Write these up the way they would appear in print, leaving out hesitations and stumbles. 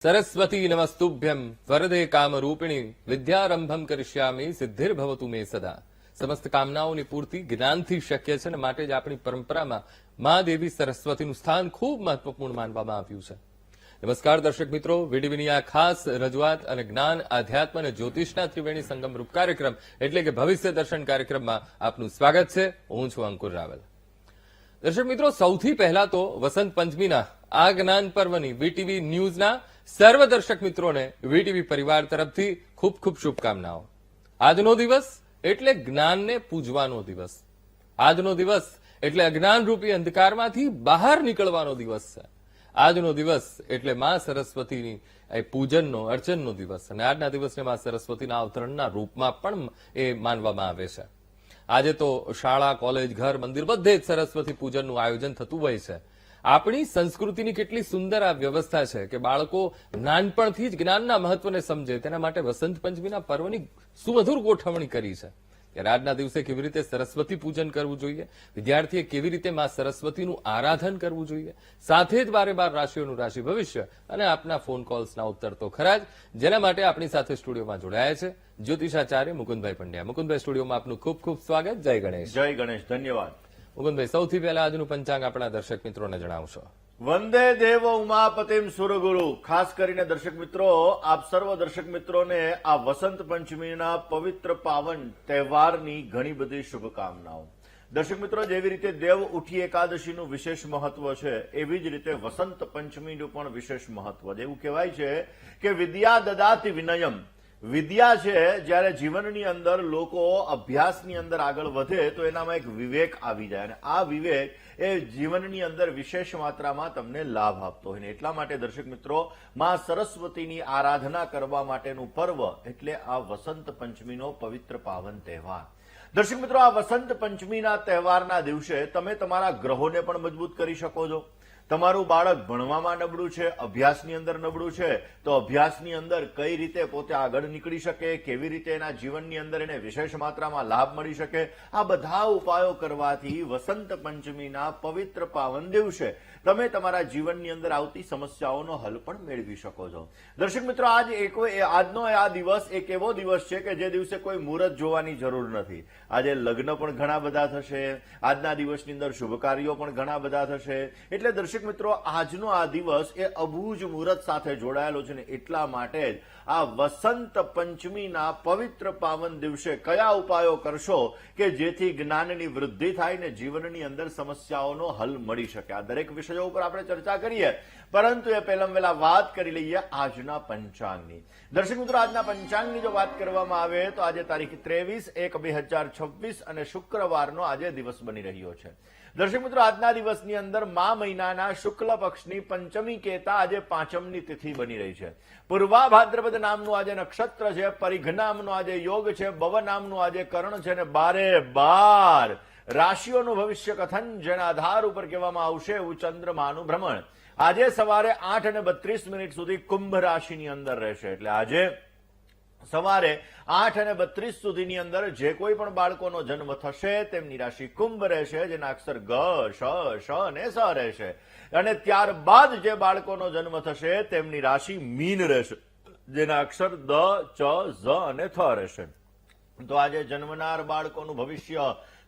સરસ્વતી નમસ્તુભ્યમ વરદે કામરૂપિણી વિદ્યારંભમ કરિષ્યામિ સિદ્ધિર્ભવતુ મે સદા. સમસ્ત કામનાઓની પૂર્તિ જ્ઞાનથી શક્ય છે અને માટે જ આપણી પરંપરામાં મા દેવી સરસ્વતીનું સ્થાન ખૂબ મહત્વપૂર્ણ માનવામાં આવ્યું છે. નમસ્કાર દર્શક મિત્રો, વીડીવીની આ ખાસ રજૂઆત અને જ્ઞાન, આધ્યાત્મ અને જ્યોતિષના ત્રિવેણી સંગમરૂપ કાર્યક્રમ એટલે કે ભવિષ્ય દર્શન કાર્યક્રમમાં આપનું સ્વાગત છે. હું છું અંકુર રાવલ. દર્શક મિત્રો, સૌથી પહેલા તો વસંત પંચમીના આ જ્ઞાન પર્વની વીટીવી ન્યૂઝના સર્વ દર્શક મિત્રોને વીટીવી પરિવાર તરફથી ખૂબ ખૂબ શુભકામનાઓ. આજનો દિવસ એટલે જ્ઞાનને પૂજવાનો દિવસ. આજનો દિવસ એટલે અજ્ઞાનરૂપી અંધકારમાંથી બહાર નીકળવાનો દિવસ છે. આજનો દિવસ એટલે મા સરસ્વતીની પૂજનનો, અર્ચનનો દિવસ અને આજના દિવસને મા સરસ્વતીના અવતરણના રૂપમાં પણ એ માનવામાં આવે છે. આજે તો શાળા, કોલેજ, ઘર, મંદિર બધે જ સરસ્વતી પૂજનનું આયોજન થતું હોય છે. આપણી સંસ્કૃતિની કેટલી સુંદર આ વ્યવસ્થા છે કે બાળકો નાનપણથી જ જ્ઞાનના મહત્વને સમજે તેના માટે વસંત પંચમીના પર્વની સુમધુર ગોઠવણી કરી છે. ત્યારે આજના દિવસે કેવી રીતે સરસ્વતી પૂજન કરવું જોઈએ, વિદ્યાર્થીએ કેવી રીતે મા સરસ્વતીનું આરાધન કરવું જોઈએ, સાથે જ 12 રાશિઓનું રાશિ ભવિષ્ય અને આપના ફોન કોલ્સના ઉત્તર તો ખરા જ, જેના માટે આપણી સાથે સ્ટુડિયોમાં જોડાયા છે જ્યોતિષાચાર્ય મુકુંદભાઈ પંડ્યા. મુકુંદભાઈ, સ્ટુડિયોમાં આપનું ખૂબ ખૂબ સ્વાગત. જય ગણેશ. જય ગણેશ. ધન્યવાદ. મુકુંદભાઈ, સૌથી પહેલા આજનું પંચાંગ આપણા દર્શક મિત્રોને જણાવશો. વંદે દેવ ઉમાપતિમ સુરગુરુ. ખાસ કરીને દર્શક મિત્રો, આપ સર્વ દર્શક મિત્રોને આ વસંત પંચમીના પવિત્ર પાવન તહેવારની ઘણી બધી શુભકામનાઓ. દર્શક મિત્રો, જેવી રીતે દેવ ઉઠી એકાદશીનું વિશેષ મહત્વ છે, એવી જ રીતે વસંત પંચમીનું પણ વિશેષ મહત્વ છે. એવું કહેવાય છે કે વિદ્યા દદાતિ વિનયમ. વિદ્યા છે, જ્યારે જીવનની અંદર લોકો અભ્યાસની અંદર આગળ વધે તો એનામાં એક વિવેક આવી જાય અને આ વિવેક એ જીવનની અંદર વિશેષ માત્રામાં તમને લાભ આપતો હોય. એટલા માટે દર્શક મિત્રો, મા સરસ્વતીની આરાધના કરવા માટેનું પર્વ એટલે આ વસંત પંચમીનો પવિત્ર પાવન તહેવાર. દર્શક મિત્રો, આ વસંત પંચમીના તહેવારના દિવસે તમે તમારા ગ્રહોને પણ મજબૂત કરી શકો છો. તમારું બાળક ભણવામાં નબળું છે, અભ્યાસની અંદર નબળું છે, તો અભ્યાસની અંદર કઈ રીતે પોતે આગળ નીકળી શકે, કેવી રીતે એના જીવનની અંદર એને વિશેષ માત્રામાં લાભ મળી શકે, આ બધા ઉપાયો કરવાથી વસંત પંચમીના પવિત્ર પાવન દિવસે તમે તમારા જીવનની અંદર આવતી સમસ્યાઓનો હલ પણ મેળવી શકો છો. દર્શક મિત્રો, આજનો આ દિવસ એક એવો દિવસ છે કે જે દિવસે કોઈ મુહૂર્ત જોવાની જરૂર નથી. આજે લગ્ન પણ ઘણા બધા થશે, આજના દિવસની અંદર શુભ કાર્યો પણ ઘણા બધા થશે. એટલે દર્શક મિત્રો, આજનો આ દિવસ એ અબૂજ મુહૂર્ત સાથે જોડાયેલો છે ને એટલા માટે જ આ વસંત પંચમીના પવિત્ર પાવન દિવસે કયા ઉપાયો કરશો કે જેથી જ્ઞાનની વૃદ્ધિ થાય ને જીવનની અંદર સમસ્યાઓનો હલ મળી શકે. આ દરેક વિષયો ઉપર આપણે ચર્ચા કરીએ, પરંતુ એ પહેલા વાત કરી લઈએ આજના પંચાંગની. દર્શક મિત્રો, આજના પંચાંગની જો વાત કરવામાં આવે તો આજે તારીખ 23/1/2026 અને શુક્રવારનો આજે દિવસ બની રહ્યો છે. દર્શક મિત્રો, આજના દિવસની અંદર મા મહિનાના શુક્લ પક્ષની પંચમી કહેતા આજે પાંચમની તિથિ બની રહી છે. પૂર્વા ભાદ્રપદ નામનું આજે નક્ષત્ર છે, પરિઘ નામનો આજે યોગ છે, બવ નામનું આજે કર્ણ છે અને 12 રાશિઓનું ભવિષ્ય કથન જેના આધાર ઉપર કહેવામાં આવશે એવું ચંદ્રમાનું ભ્રમણ આજે સવારે 8:32 સુધી કુંભ રાશિની અંદર રહેશે. એટલે આજે સવારે 8:32 સુધીની અંદર જે કોઈ પણ બાળકોનો જન્મ થશે તેમની રાશિ કુંભ રહેશે, જેના અક્ષર ગ, શ, શ અને સ રહેશે. અને ત્યારબાદ જે બાળકોનો જન્મ થશે તેમની રાશિ મીન રહેશે, જેના અક્ષર દ, ચ, ઝ અને થ રહેશે. તો આજે જન્મનાર બાળકોનું ભવિષ્ય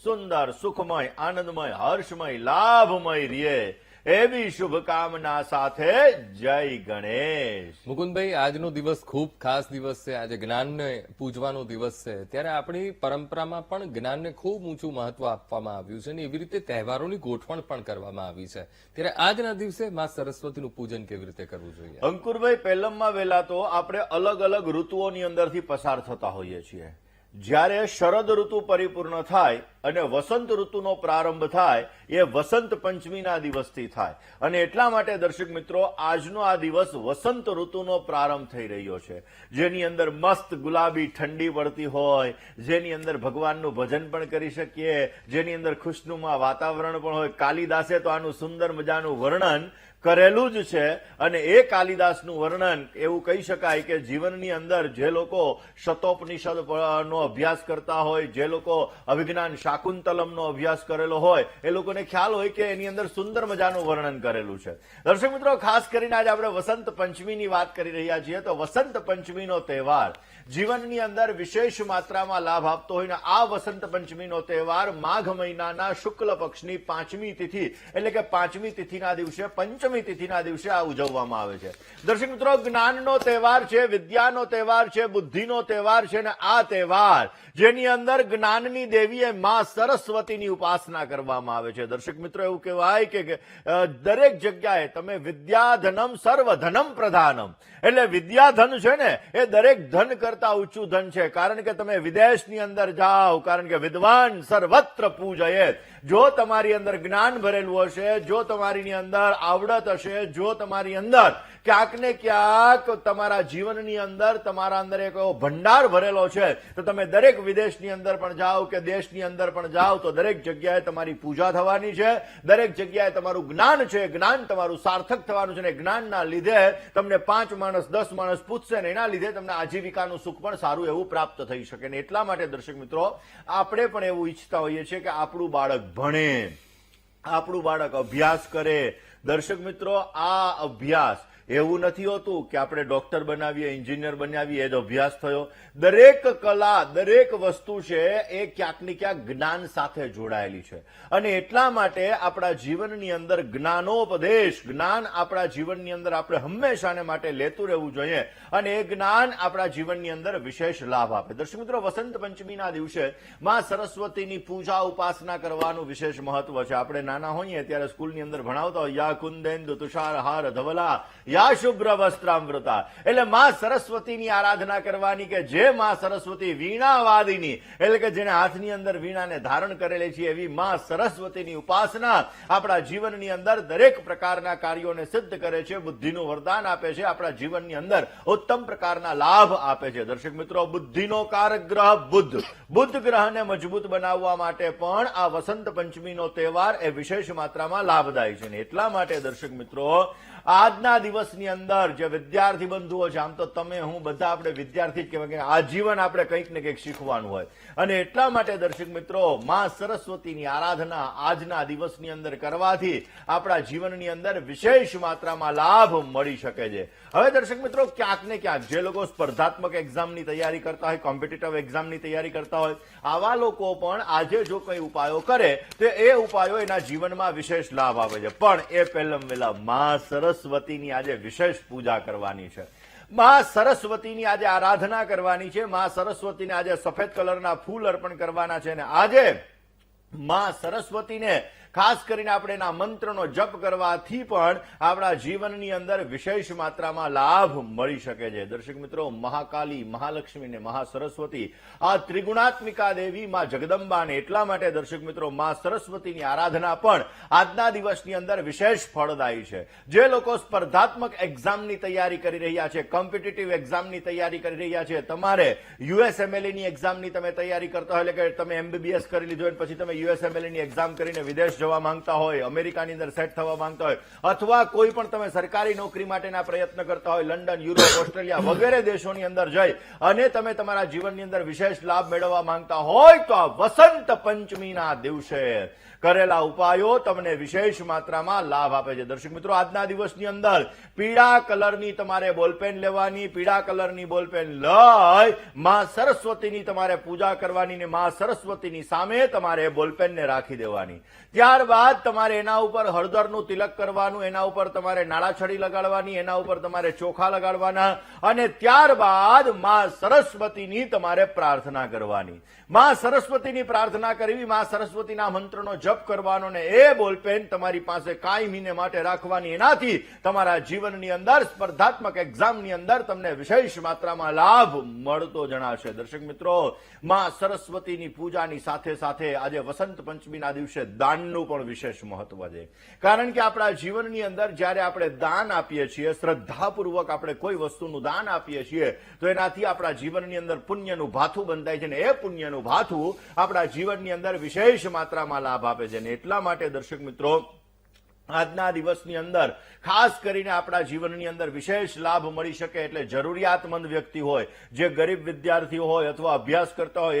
સુંદર, સુખમય, આનંદમય, હર્ષમય, લાભમય રહે એવી શુભકામના સાથે જય ગણેશ. મુકુંદભાઈ, આજનો દિવસ ખૂબ ખાસ દિવસ છે. આજે જ્ઞાનને પૂજવાનો દિવસ છે. ત્યારે આપણી પરંપરામાં પણ જ્ઞાનને ખૂબ ઊંચું મહત્વ આપવામાં આવ્યું છે અને એવી રીતે તહેવારોની ગોઠવણ પણ કરવામાં આવી છે. ત્યારે આજના દિવસે મા સરસ્વતીનું પૂજન કેવી રીતે કરવું જોઈએ? અંકુરભાઈ, પહેલામાં વહેલા તો આપણે અલગ અલગ ઋતુઓની અંદરથી પસાર થતા હોઈએ છીએ. જ્યારે શરદ ઋતુ પરિપૂર્ણ થાય અને વસંત ઋતુનો પ્રારંભ થાય એ વસંત પંચમીના દિવસથી થાય અને એટલા માટે દર્શક મિત્રો, આજનો આ દિવસ વસંત ઋતુનો પ્રારંભ થઈ રહ્યો છે, જેની અંદર મસ્ત ગુલાબી ઠંડી પડતી હોય, જેની અંદર ભગવાનનું ભજન પણ કરી શકીએ, જેની અંદર ખુશનુમા વાતાવરણ પણ હોય. કાલિદાસે તો આનું સુંદર મજાનું વર્ણન કરેલું જ છે. અને એ કાલિદાસનું વર્ણન એવું કહી શકાય કે જીવનની અંદર જે લોકો શતોપનિષદનો અભ્યાસ કરતા હોય, જે લોકો અભિજ્ઞાન શાકુંતલમનો અભ્યાસ કરેલો હોય, એ લોકોને ખ્યાલ હોય કે એની અંદર સુંદર મજાનું વર્ણન કરેલું છે. દર્શક મિત્રો, ખાસ કરીને આજે આપણે વસંત પંચમીની વાત કરી રહ્યા છીએ. તો વસંત પંચમીનો તહેવાર જીવનની અંદર વિશેષ માત્રામાં લાભ આપતો હોય ને આ વસંત પંચમીનો તહેવાર માઘ મહિનાના શુક્લ પક્ષની 5મી તિથિ એટલે કે 5મી તિથિના દિવસે, પંચમી તિથિના દિવસે આ ઉજવવામાં આવે છે. દર્શક મિત્રો, જ્ઞાનનો તહેવાર છે, વિદ્યાનો તહેવાર છે, બુદ્ધિનો તહેવાર છે ને આ તહેવાર જેની અંદર જ્ઞાનની દેવીએ માં સરસ્વતીની ઉપાસના કરવામાં આવે છે. દર્શક મિત્રો, એવું કહેવાય કે દરેક જગ્યાએ તમે વિદ્યાધનમ સર્વધનમ પ્રધાનમ એટલે વિદ્યાધન છે ને એ દરેક ધન કરતા ઊંચું ધન છે. કારણ કે તમે વિદેશની અંદર જાઓ, કારણ કે વિદ્વાન સર્વત્ર પૂજયે. જો તમારી અંદર જ્ઞાન ભરેલું હશે, જો તમારી અંદર આવડત હશે, જો તમારી અંદર ક્યાંક ને ક્યાંક તમારા જીવનની અંદર તમારા અંદર એક એવો ભંડાર ભરેલો છે તો તમે દરેક વિદેશની અંદર પણ જાઓ કે દેશની અંદર પણ જાઓ તો દરેક જગ્યાએ તમારી પૂજા થવાની છે, દરેક જગ્યાએ તમારું જ્ઞાન છે, જ્ઞાન તમારું સાર્થક થવાનું છે. ને જ્ઞાનના લીધે તમને 5 માણસ 10 માણસ પૂછશે ને એના લીધે તમને આજીવિકાનું સુખ પણ સારું એવું પ્રાપ્ત થઈ શકે. ને એટલા માટે દર્શક મિત્રો, આપણે પણ એવું ઈચ્છતા હોઈએ છીએ કે આપણું બાળક ભણે, આપણું બાળક અભ્યાસ કરે. દર્શક મિત્રો, આ અભ્યાસ એવું નથી હોતું કે આપણે ડોક્ટર બનાવીએ, એન્જિનિયર બનાવીએ એ જ અભ્યાસ થયો. દરેક કલા, દરેક વસ્તુ છે એ ક્યાંક ને ક્યાંક જ્ઞાન સાથે જોડાયેલી છે. અને એટલા માટે આપણા જીવનની અંદર જ્ઞાનોપદેશ, જ્ઞાન આપણા જીવનની અંદર આપણે હંમેશાને માટે લેતું રહેવું જોઈએ અને એ જ્ઞાન આપણા જીવનની અંદર વિશેષ લાભ આપે. દર્શક મિત્રો, વસંત પંચમીના દિવસે માં સરસ્વતીની પૂજા ઉપાસના કરવાનું વિશેષ મહત્વ છે. આપણે નાના હોઈએ ત્યારે સ્કૂલની અંદર ભણાવતા હોય યા કુંદેન્દુ તુષાર હાર ધવલા યા શુભ્ર વસ્ત્રામૃતા એટલે માં સરસ્વતીની આરાધના કરવાની કે જે માં સરસ્વતી વીણાવાદિની એટલે કે જેને હાથની અંદર વીણાને ધારણ કરેલી છે એવી માં સરસ્વતીની ઉપાસના આપણા જીવનની અંદર દરેક પ્રકારના કાર્યોને સિદ્ધ કરે છે, બુદ્ધિનું વરદાન આપે છે, આપણા જીવનની અંદર ઉત્તમ પ્રકારના લાભ આપે છે. દર્શક મિત્રો, બુદ્ધિનો કારક ગ્રહ બુદ્ધ ગ્રહને મજબૂત બનાવવા માટે પણ આ વસંત પંચમીનો તહેવાર એ વિશેષ માત્રામાં લાભદાયી છે. એટલા માટે દર્શક મિત્રો, આજના દિવસની અંદર જે વિદ્યાર્થી બંધુઓ છે, આમ તો તમે હું બધા આપણે વિદ્યાર્થી જ કહેવાય કે આજીવન આપણે કંઈક ને કંઈક શીખવાનું હોય અને એટલા માટે દર્શક મિત્રો, માં સરસ્વતીની આરાધના આજના દિવસની અંદર કરવાથી આપણા જીવનની અંદર વિશેષ માત્રામાં લાભ મળી શકે છે. હવે દર્શક મિત્રો, ક્યાંક ને ક્યાંક જે લોકો સ્પર્ધાત્મક એક્ઝામની તૈયારી કરતા હોય, કોમ્પિટિટિવ એક્ઝામની તૈયારી કરતા હોય, આવા લોકો પણ આજે જો કંઈ ઉપાયો કરે તો એ ઉપાયો એના જીવનમાં વિશેષ લાભ આવે છે. પણ એ પહેલા વહેલા માં સરસ્વતીની આજે વિશેષ પૂજા કરવાની છે, માં સરસ્વતીની આજે આરાધના કરવાની છે, માં સરસ્વતીને આજે સફેદ કલરના ફૂલ અર્પણ કરવાના છે. અને આજે માં સરસ્વતીને ખાસ કરીને આપણે એના મંત્રનો જપ કરવાથી પણ આપણા જીવનની અંદર વિશેષ માત્રામાં લાભ મળી શકે છે. દર્શક મિત્રો, મહાકાલી, મહાલક્ષ્મી ને મહાસરસ્વતી આ ત્રિગુણાત્મિકા દેવી માં જગદંબાને એટલા માટે દર્શક મિત્રો માં સરસ્વતીની આરાધના પણ આજના દિવસની અંદર વિશેષ ફળદાયી છે. જે લોકો સ્પર્ધાત્મક એક્ઝામની તૈયારી કરી રહ્યા છે, કોમ્પિટિટિવ એક્ઝામની તૈયારી કરી રહ્યા છે, તમારે યુએસએમએલની એક્ઝામની તમે તૈયારી કરતા હોય એટલે કે તમે એમબીબીએસ કરી લીધું અને પછી તમે યુએસએમએલની એક્ઝામ કરીને વિદેશ જવા માંગતા હોય, અમેરિકાની અંદર સેટ થવા માંગતા હોય, અથવા કોઈ પણ તમે સરકારી નોકરી માટેના પ્રયત્ન કરતા હોય, લંડન, યુરોપ, ઓસ્ટ્રેલિયા વગેરે દેશોની અંદર જઈ અને તમે તમારા જીવનની અંદર વિશેષ લાભ મેળવવા માંગતા હોય તો આ વસંત પંચમીના દિવસે કરેલા ઉપાયો તમને વિશેષ માત્રામાં લાભ આપે છે. દર્શક મિત્રો, આજના દિવસની અંદર પીળા કલરની તમારે બોલપેન લેવાની, પીળા કલરની બોલપેન લઈ માં સરસ્વતીની તમારે પૂજા કરવાની ને માં સરસ્વતીની સામે તમારે બોલપેનને રાખી દેવાની. ત્યારબાદ તમારે એના ઉપર હળદરનું તિલક કરવાનું, એના ઉપર તમારે નાળાછડી લગાડવાની, એના ઉપર તમારે ચોખા લગાડવાના અને ત્યારબાદ માં સરસ્વતીની તમારે પ્રાર્થના કરવાની. માં સરસ્વતીની પ્રાર્થના કરવી, માં સરસ્વતીના મંત્રનો જપ કરવાનો ને એ બોલપેન તમારી પાસે કાયમીને માટે રાખવાની. એનાથી તમારા જીવનની અંદર સ્પર્ધાત્મક એક્ઝામની અંદર તમને વિશેષ માત્રામાં લાભ મળતો જણાશે. દર્શક મિત્રો, માં સરસ્વતીની પૂજાની સાથે સાથે આજે વસંત પંચમીના દિવસે દાનનું પણ વિશેષ મહત્વ છે. કારણ કે આપણા જીવનની અંદર જ્યારે આપણે દાન આપીએ છીએ, શ્રદ્ધાપૂર્વક આપણે કોઈ વસ્તુનું દાન આપીએ છીએ તો એનાથી આપણા જીવનની અંદર પુણ્યનું ભાથું બંધાય છે ને એ પુણ્યનું ભાથું આપણા જીવનની અંદર વિશેષ માત્રામાં લાભ આપે છે. એટલા માટે દર્શક મિત્રો, આજના દિવસની અંદર ખાસ કરીને આપણા જીવનની અંદર વિશેષ લાભ મળી શકે એટલે જરૂરિયાતમંદ વ્યક્તિ હોય, જે ગરીબ વિદ્યાર્થીઓ હોય અથવા અભ્યાસ કરતા હોય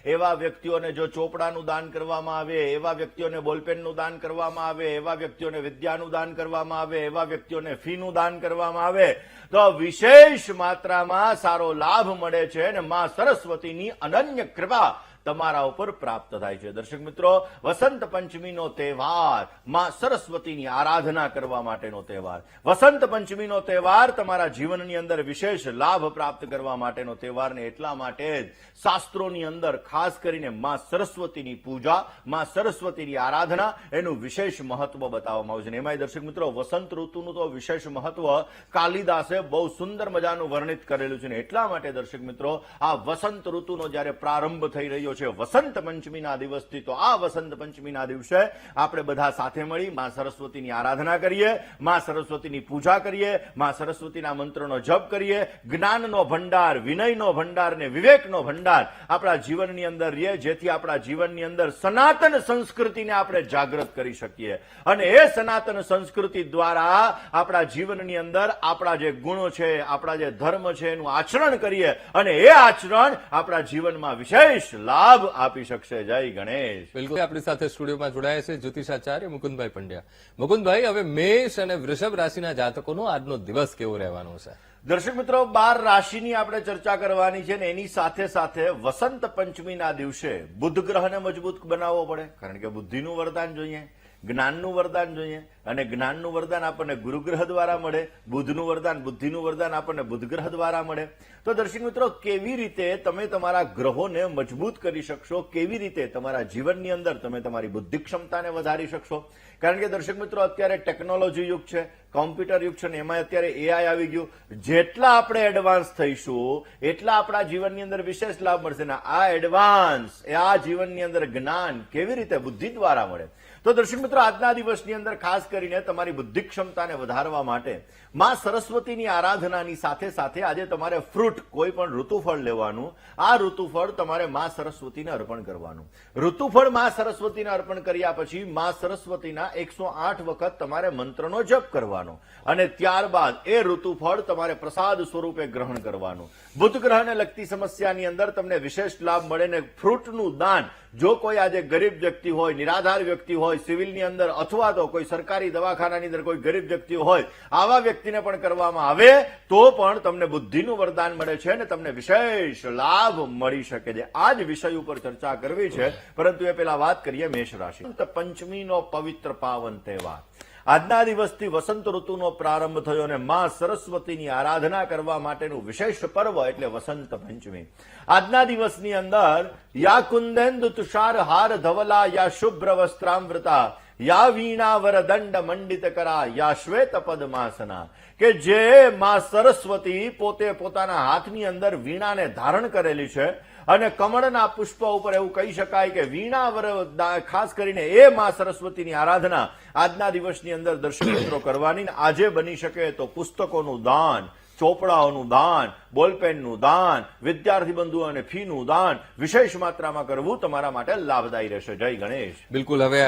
એવા વ્યક્તિઓને જો ચોપડાનું દાન કરવામાં આવે, એવા વ્યક્તિઓને બોલપેનનું દાન કરવામાં આવે, એવા વ્યક્તિઓને વિદ્યાનું દાન કરવામાં આવે, એવા વ્યક્તિઓને ફીનું દાન કરવામાં આવે તો વિશેષ માત્રામાં સારો લાભ મળે છે અને માં સરસ્વતીની અનન્ય કૃપા તમારા ઉપર પ્રાપ્ત થાય છે. દર્શક મિત્રો, વસંત પંચમીનો તહેવાર માં સરસ્વતીની આરાધના કરવા માટેનો તહેવાર, વસંત પંચમીનો તહેવાર તમારા જીવનની અંદર વિશેષ લાભ પ્રાપ્ત કરવા માટેનો તહેવાર ને એટલા માટે જ શાસ્ત્રોની અંદર ખાસ કરીને માં સરસ્વતીની પૂજા, માં સરસ્વતીની આરાધના એનું વિશેષ મહત્વ બતાવવામાં આવ્યું છે. એમાંય દર્શક મિત્રો, વસંત ઋતુનું તો વિશેષ મહત્વ કાલિદાસે બહુ સુંદર મજાનું વર્ણિત કરેલું છે ને એટલા માટે દર્શક મિત્રો, આ વસંત ઋતુનો જયારે પ્રારંભ થઈ રહ્યો છે વસંત પંચમીના દિવસથી, તો આ વસંત પંચમીના દિવસે આપણે બધા સાથે મળી માં સરસ્વતીની આરાધના કરીએ, માં સરસ્વતીની પૂજા કરીએ, માં સરસ્વતીના મંત્રનો જપ કરીએ, જ્ઞાનનો ભંડાર, વિનયનો ભંડાર ને વિવેકનો ભંડાર આપણા જીવનની અંદર રહે, જેથી આપણા જીવનની અંદર સનાતન સંસ્કૃતિને આપણે જાગૃત કરી શકીએ અને એ સનાતન સંસ્કૃતિ દ્વારા આપણા જીવનની અંદર આપણા જે ગુણો છે, આપણા જે ધર્મ છે એનું આચરણ કરીએ અને એ આચરણ આપણા જીવનમાં વિશેષ લાભ આપી શકશે. જય ગણેશ. બિલકુલ આપણી સાથે સ્ટુડિયોમાં જોડાયા છે જ્યોતિષાચાર્ય મુકુંદભાઈ પંડ્યા. મુકુંદભાઈ, હવે મેષ અને વૃષભ રાશિના જાતકોનો આજનો દિવસ કેવો રહેવાનો છે? દર્શક મિત્રો, 12 રાશિની આપણે ચર્ચા કરવાની છે ને એની સાથે સાથે વસંત પંચમીના દિવસે બુધ ગ્રહને મજબૂત બનાવવો પડે, કારણ કે બુદ્ધિનું વરદાન જોઈએ, જ્ઞાનનું વરદાન જોઈએ અને જ્ઞાનનું વરદાન આપણને ગુરુગ્રહ દ્વારા મળે, બુધનું વરદાન, બુદ્ધિનું વરદાન આપણને બુધ ગ્રહ દ્વારા મળે. તો દર્શક મિત્રો, કેવી રીતે તમે તમારા ગ્રહોને મજબૂત કરી શકશો, કેવી રીતે તમારા જીવનની અંદર તમે તમારી બુદ્ધિ ક્ષમતાને વધારી શકશો? કારણ કે દર્શક મિત્રો, અત્યારે ટેકનોલોજી યુગ છે, કોમ્પ્યુટર યુગ છે ને એમાં અત્યારે એઆઈ આવી ગયું. જેટલા આપણે એડવાન્સ થઈશું એટલા આપણા જીવનની અંદર વિશેષ લાભ મળશે ને આ એડવાન્સ આ જીવનની અંદર જ્ઞાન કેવી રીતે બુદ્ધિ દ્વારા મળે? તો દર્શક મિત્રો, આજના દિવસની અંદર ખાસ કરીને તમારી બુદ્ધિ ક્ષમતાને વધારવા માટે માં સરસ્વતીની આરાધનાની સાથે સાથે આજે તમારે ફ્રૂટ, કોઈ પણ ઋતુફળ લેવાનું. આ ઋતુફળ તમારે માં સરસ્વતીને અર્પણ કરવાનું. ઋતુફળ માં સરસ્વતીને અર્પણ કર્યા પછી માં સરસ્વતીના 108 વખત તમારે મંત્રનો જપ કરવાનો અને ત્યારબાદ એ ઋતુફળ તમારે પ્રસાદ સ્વરૂપે ગ્રહણ કરવાનું. બુધ ગ્રહને લગતી સમસ્યાની અંદર તમને વિશેષ લાભ મળે ને ફ્રૂટનું દાન, જો કોઈ આજે ગરીબ વ્યક્તિ હોય, નિરાધાર વ્યક્તિ હોય, સિવિલની અંદર અથવા તો કોઈ સરકારી દવાખાનાની અંદર કોઈ ગરીબ વ્યક્તિ હોય, આવા વ્યક્તિને પણ કરવામાં આવે તો પણ તમને બુદ્ધિનું વરદાન મળે છે અને તમને વિશેષ લાભ મળી શકે છે. આ જ વિષય ઉપર ચર્ચા કરવી છે, પરંતુ એ પહેલા વાત કરીએ મેષ રાશિ. પંચમીનો પવિત્ર પાવન તહેવાર, આજના દિવસથી વસંત ઋતુનો પ્રારંભ થયો અને માં સરસ્વતીની આરાધના કરવા માટેનું વિશેષ પર્વ એટલે વસંત પંચમી. આજના દિવસની અંદર યા કુંદેન્દુ તુષાર હાર ધવલા, યા શુભ્ર વસ્ત્રામૃતા, યા વીણા વરદંડ મંડિત કરા, યા શ્વેત પદ્માસના, કે જે માં સરસ્વતી પોતે પોતાના હાથની અંદર વીણાને ધારણ કરેલી છે અને કમળના પુષ્પ ઉપર એવું કહી શકાય કે વીણા ખાસ કરીને એ માં સરસ્વતીની આરાધના આજના દિવસની અંદર દર્શક મિત્રો કરવાની. આજે બની શકે તો પુસ્તકોનું દાન, ચોપડાઓનું દાન, બોલપેનનું દાન, વિદ્યાર્થી બંધુઓને ફીનું દાન વિશેષ માત્રામાં કરવું તમારા માટે લાભદાયી રહેશે. જય ગણેશ. બિલકુલ. હવે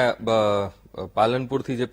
પાલનપુરથી જે